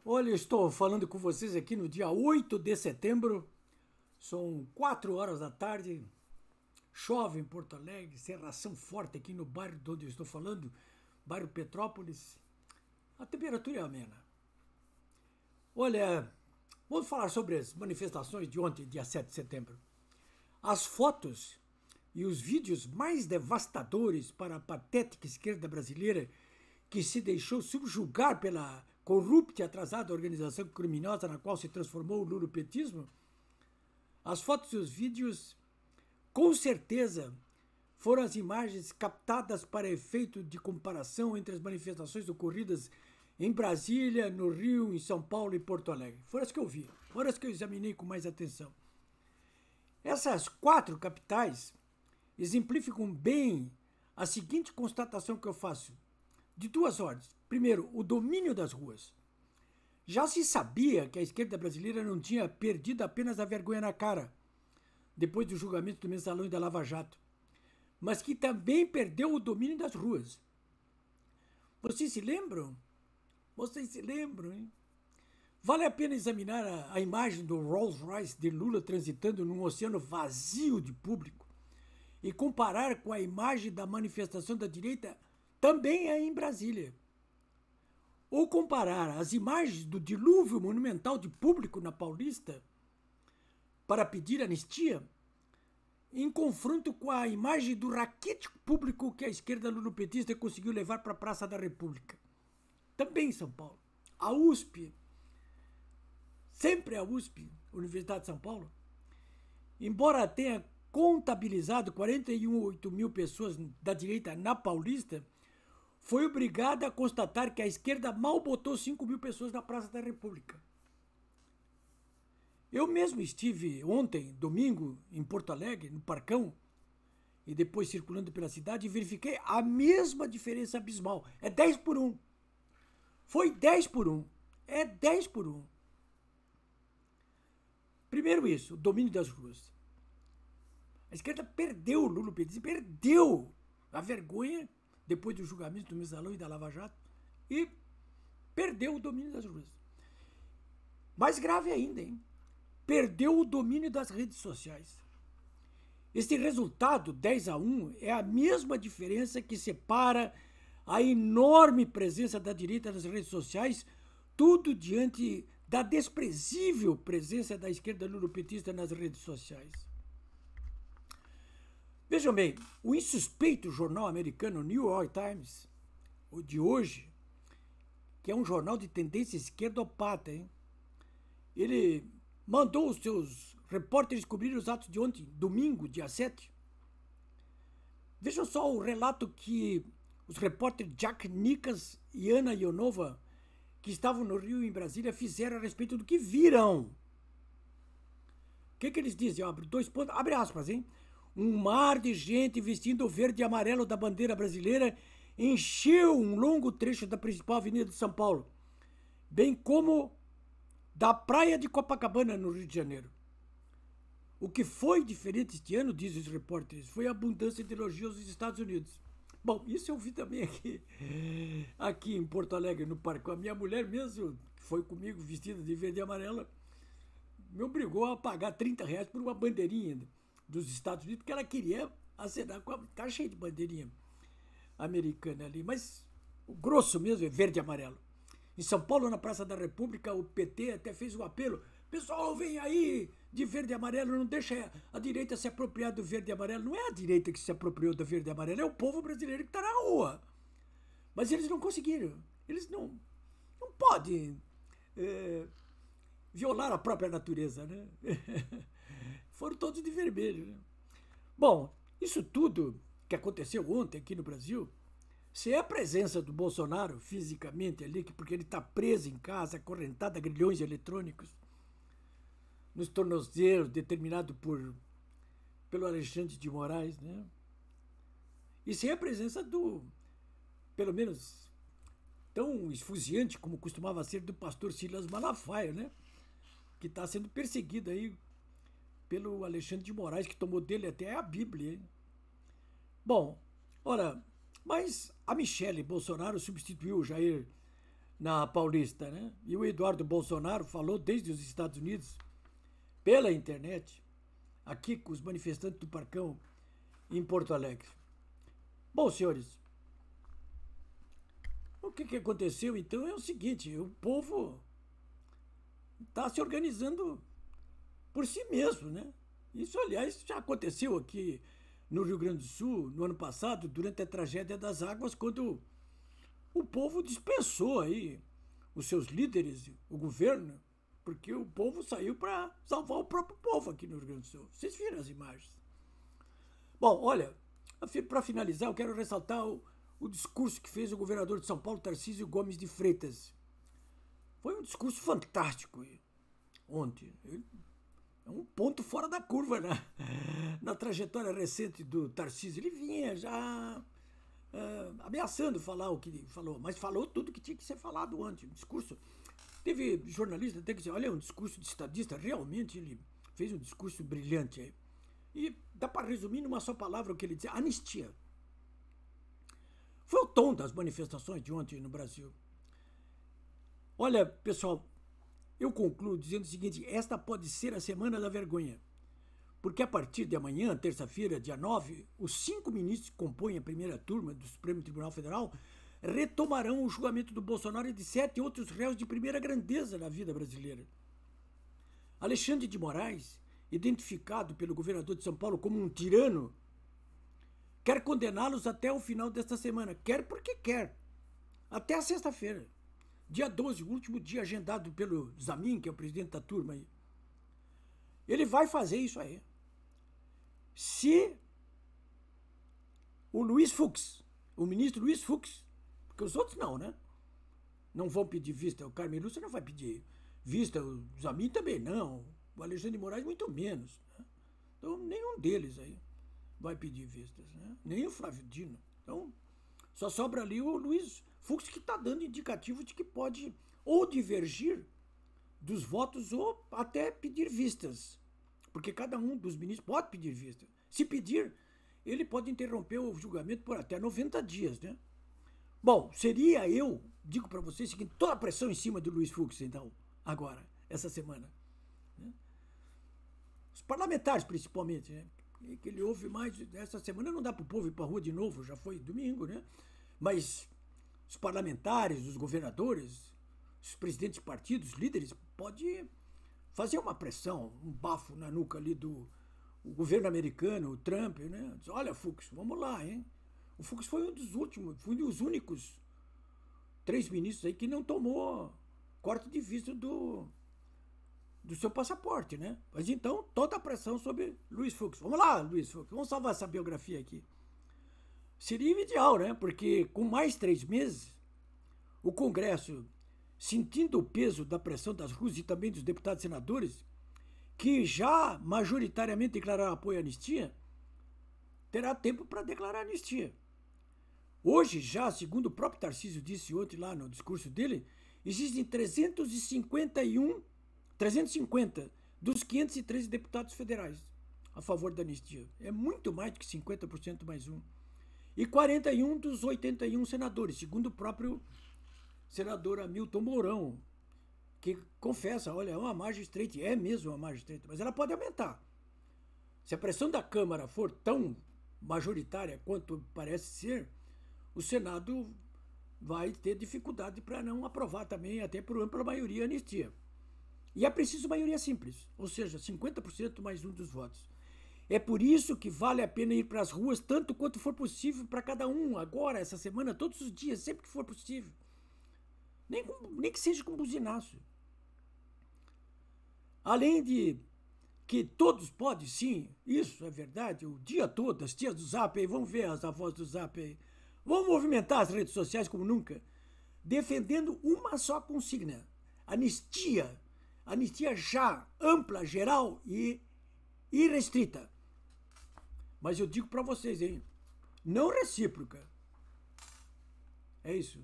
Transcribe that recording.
Olha, eu estou falando com vocês aqui no dia 8 de setembro, são 4 horas da tarde, chove em Porto Alegre, cerração forte aqui no bairro de onde eu estou falando, bairro Petrópolis. A temperatura é amena. Olha, vamos falar sobre as manifestações de ontem, dia 7 de setembro. As fotos e os vídeos mais devastadores para a patética esquerda brasileira que se deixou subjugar pela corrupta e atrasada organização criminosa na qual se transformou o lulopetismo, as fotos e os vídeos, com certeza, foram as imagens captadas para efeito de comparação entre as manifestações ocorridas em Brasília, no Rio, em São Paulo e Porto Alegre. Foram as que eu vi, foram as que eu examinei com mais atenção. Essas 4 capitais exemplificam bem a seguinte constatação que eu faço, de 2 ordens. Primeiro, o domínio das ruas. Já se sabia que a esquerda brasileira não tinha perdido apenas a vergonha na cara, depois do julgamento do Mensalão e da Lava Jato, mas que também perdeu o domínio das ruas. Vocês se lembram? Vocês se lembram, hein? Vale a pena examinar a imagem do Rolls Royce de Lula transitando num oceano vazio de público e comparar com a imagem da manifestação da direita também aí em Brasília. Ou comparar as imagens do dilúvio monumental de público na Paulista para pedir anistia em confronto com a imagem do raquítico público que a esquerda lulopetista conseguiu levar para a Praça da República. Também em São Paulo. A USP, sempre a USP, Universidade de São Paulo, embora tenha contabilizado 48 mil pessoas da direita na Paulista, foi obrigada a constatar que a esquerda mal botou 5 mil pessoas na Praça da República. Eu mesmo estive ontem, domingo, em Porto Alegre, no Parcão, e depois circulando pela cidade, e verifiquei a mesma diferença abismal. É 10 por 1. Foi 10 por 1. É 10 por 1. Primeiro isso, o domínio das ruas. A esquerda perdeu o lulopetismo, perdeu a vergonha depois do julgamento do Mensalão e da Lava Jato e perdeu o domínio das ruas. Mais grave ainda, hein? Perdeu o domínio das redes sociais. Este resultado, 10-1, é a mesma diferença que separa a enorme presença da direita nas redes sociais, tudo diante da desprezível presença da esquerda lulopetista nas redes sociais. Vejam bem, o insuspeito jornal americano New York Times, o de hoje, que é um jornal de tendência esquerdopata, hein? Ele mandou os seus repórteres cobrir os atos de ontem, domingo, dia 7. Vejam só o relato que os repórteres Jack Nickas e Ana Ionova, que estavam no Rio e em Brasília, fizeram a respeito do que viram. O que eles dizem? Abre 2 pontos, abre aspas, hein? Um mar de gente vestindo o verde e amarelo da bandeira brasileira encheu um longo trecho da principal avenida de São Paulo, bem como da praia de Copacabana, no Rio de Janeiro. O que foi diferente este ano, dizem os repórteres, foi a abundância de elogios dos Estados Unidos. Bom, isso eu vi também aqui em Porto Alegre, no parque. A minha mulher mesmo, que foi comigo vestida de verde e amarela, me obrigou a pagar R$30 por uma bandeirinha dos Estados Unidos, porque ela queria acenar com a... Tá cheio de bandeirinha americana ali, mas o grosso mesmo é verde e amarelo. Em São Paulo, na Praça da República, o PT até fez um apelo. Pessoal, vem aí de verde e amarelo, não deixa a direita se apropriar do verde e amarelo. Não é a direita que se apropriou do verde e amarelo, é o povo brasileiro que está na rua. Mas eles não conseguiram. Eles não podem violar a própria natureza, né? Foram todos de vermelho, né? Bom, isso tudo que aconteceu ontem aqui no Brasil, se é a presença do Bolsonaro fisicamente ali, porque ele está preso em casa, acorrentado a grilhões eletrônicos, nos tornozelos, determinado pelo Alexandre de Moraes, né? E se é a presença do, pelo menos, tão esfuziante como costumava ser, do pastor Silas Malafaia, né? Que está sendo perseguido aí pelo Alexandre de Moraes, que tomou dele até a Bíblia, hein? Bom, ora, mas a Michele Bolsonaro substituiu o Jair na Paulista, né? E o Eduardo Bolsonaro falou desde os Estados Unidos, pela internet, aqui com os manifestantes do Parcão em Porto Alegre. Bom, senhores, o que aconteceu então é o seguinte: o povo está se organizando por si mesmo, né? Isso, aliás, já aconteceu aqui no Rio Grande do Sul, no ano passado, durante a tragédia das águas, quando o povo dispensou aí os seus líderes, o governo, porque o povo saiu para salvar o próprio povo aqui no Rio Grande do Sul. Vocês viram as imagens. Bom, olha, para finalizar, eu quero ressaltar o discurso que fez o governador de São Paulo, Tarcísio Gomes de Freitas. Foi um discurso fantástico ontem. É um ponto fora da curva na trajetória recente do Tarcísio. Ele vinha já ameaçando falar o que falou, mas falou tudo que tinha que ser falado ontem. Um discurso. Teve jornalista até que disse: olha, é um discurso de estadista. Realmente ele fez um discurso brilhante aí. E dá para resumir numa só palavra o que ele dizia: anistia. Foi o tom das manifestações de ontem no Brasil. Olha, pessoal, eu concluo dizendo o seguinte: esta pode ser a semana da vergonha. Porque a partir de amanhã, terça-feira, dia 9, os 5 ministros que compõem a primeira turma do Supremo Tribunal Federal retomarão o julgamento do Bolsonaro e de 7 outros réus de primeira grandeza na vida brasileira. Alexandre de Moraes, identificado pelo governador de São Paulo como um tirano, quer condená-los até o final desta semana. Quer porque quer. Até a sexta-feira. Dia 12, o último dia agendado pelo Zamin, que é o presidente da turma aí. Ele vai fazer isso aí. Se o Luiz Fux, o ministro Luiz Fux, porque os outros não, né? Não vão pedir vista. O Carmen Lúcia não vai pedir vista. O Zamin também não. O Alexandre de Moraes muito menos. Né? Então, nenhum deles aí vai pedir vistas, né? Nem o Flávio Dino. Então, só sobra ali o Luiz Fux, que está dando indicativo de que pode ou divergir dos votos ou até pedir vistas. Porque cada um dos ministros pode pedir vista. Se pedir, ele pode interromper o julgamento por até 90 dias, né? Bom, seria eu, digo para vocês o seguinte: toda a pressão em cima do Luiz Fux, então, agora, essa semana. Né? Os parlamentares, principalmente, né? Que ele ouve mais. Essa semana não dá para o povo ir para a rua de novo, já foi domingo, né? Mas os parlamentares, os governadores, os presidentes de partidos, líderes, pode fazer uma pressão, um bafo na nuca ali do governo americano, o Trump, né? Diz: olha, Fux, vamos lá, hein? O Fux foi um dos últimos, foi um dos únicos 3 ministros aí que não tomou corte de vista do seu passaporte, né? Mas então, toda a pressão sobre Luiz Fux. Vamos lá, Luiz Fux, vamos salvar essa biografia aqui. Seria ideal, né? Porque com mais 3 meses, o Congresso, sentindo o peso da pressão das ruas e também dos deputados e senadores, que já majoritariamente declararam apoio à anistia, terá tempo para declarar anistia. Hoje, já, segundo o próprio Tarcísio disse ontem lá no discurso dele, existem 350 dos 513 deputados federais a favor da anistia. É muito mais do que 50% mais um. E 41 dos 81 senadores, segundo o próprio senador Hamilton Mourão, que confessa: olha, é uma margem estreita, é mesmo uma margem estreita, mas ela pode aumentar. Se a pressão da Câmara for tão majoritária quanto parece ser, o Senado vai ter dificuldade para não aprovar também, até por ampla maioria, a anistia. E é preciso maioria simples, ou seja, 50% mais um dos votos. É por isso que vale a pena ir para as ruas tanto quanto for possível para cada um, agora, essa semana, todos os dias, sempre que for possível. Nem que seja com buzinaço. Além de que todos podem, sim, isso é verdade, o dia todo, as tias do Zap aí, vamos ver as avós do Zap aí, vão movimentar as redes sociais como nunca, defendendo uma só consigna: anistia. Anistia já, ampla, geral e irrestrita. Mas eu digo para vocês, hein, não recíproca. É isso.